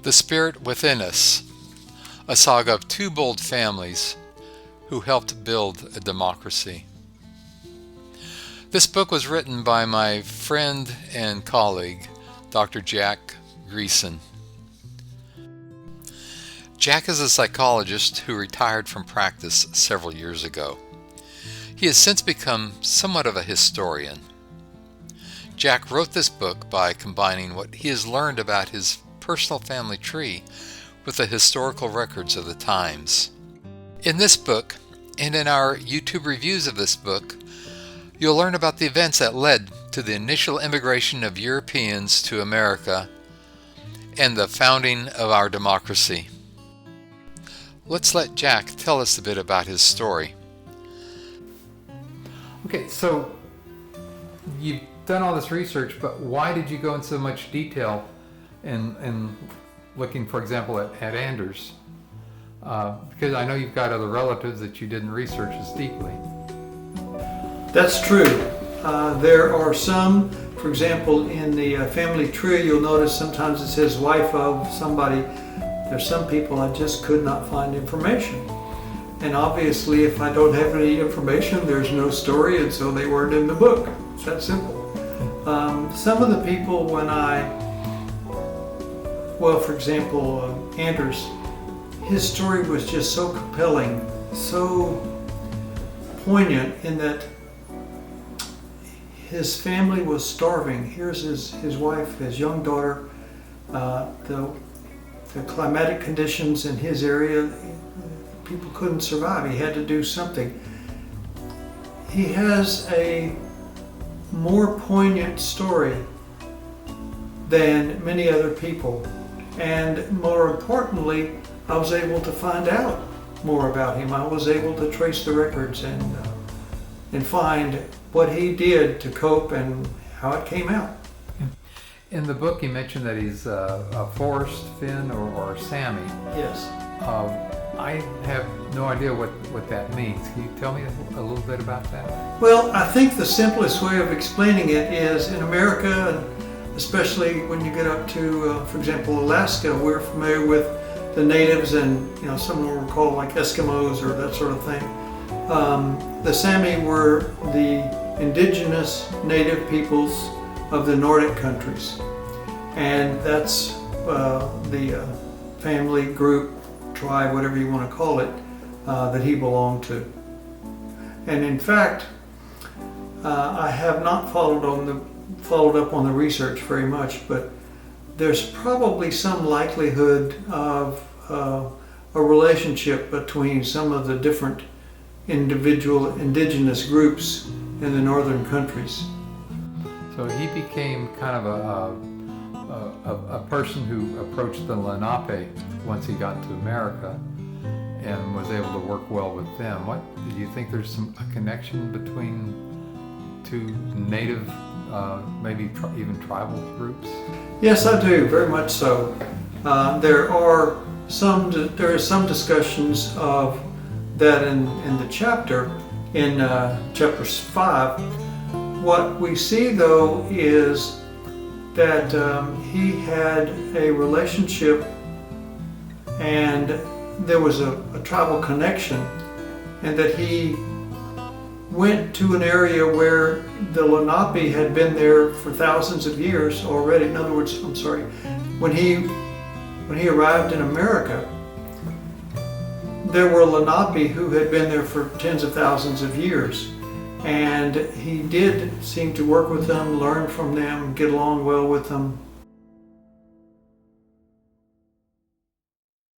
The Spirit Within Us, a saga of two bold families who helped build a democracy. This book was written by my friend and colleague, Dr. Jack Greeson. Jack is a psychologist who retired from practice several years ago. He has since become somewhat of a historian. Jack wrote this book by combining what he has learned about his personal family tree with the historical records of the times. In this book, and in our YouTube reviews of this book, you'll learn about the events that led to the initial immigration of Europeans to America and the founding of our democracy. Let's let Jack tell us a bit about his story. Okay, so you've done all this research, but why did you go in so much detail in looking, for example, at Anders? Because I know you've got other relatives that you didn't research as deeply. That's true. There are some, for example, in the family tree, you'll notice sometimes it says wife of somebody. There's some people I just could not find information. And obviously, if I don't have any information, there's no story, and so they weren't in the book. It's that simple. Some of the people for example, Anders, his story was just so compelling, so poignant in that his family was starving. Here's his wife, his young daughter, the climatic conditions in his area, people couldn't survive. He had to do something. He has a more poignant story than many other people. And more importantly, I was able to find out more about him. I was able to trace the records and find what he did to cope and how it came out. In the book, you mentioned that he's a Forest Finn or Sami. Yes. I have no idea what that means. Can you tell me a little bit about that? Well, I think the simplest way of explaining it is in America, and especially when you get up to, for example, Alaska, we're familiar with the natives and some were called like Eskimos or that sort of thing. The Sami were the indigenous native peoples of the Nordic countries, and that's the family group, tribe, whatever you want to call it, that he belonged to. And in fact, I have not followed up on the research very much, but there's probably some likelihood of a relationship between some of the different individual indigenous groups in the northern countries. So he became kind of a person who approached the Lenape once he got to America and was able to work well with them. Do you think there's a connection between two native, maybe even tribal groups? Yes, I do, very much so. There are some discussions of that in the chapter, in chapter 5. What we see though is that he had a relationship and there was a tribal connection, and that he went to an area where the Lenape had been there for thousands of years already. In other words, when he arrived in America, there were Lenape who had been there for tens of thousands of years. And he did seem to work with them, learn from them, get along well with them.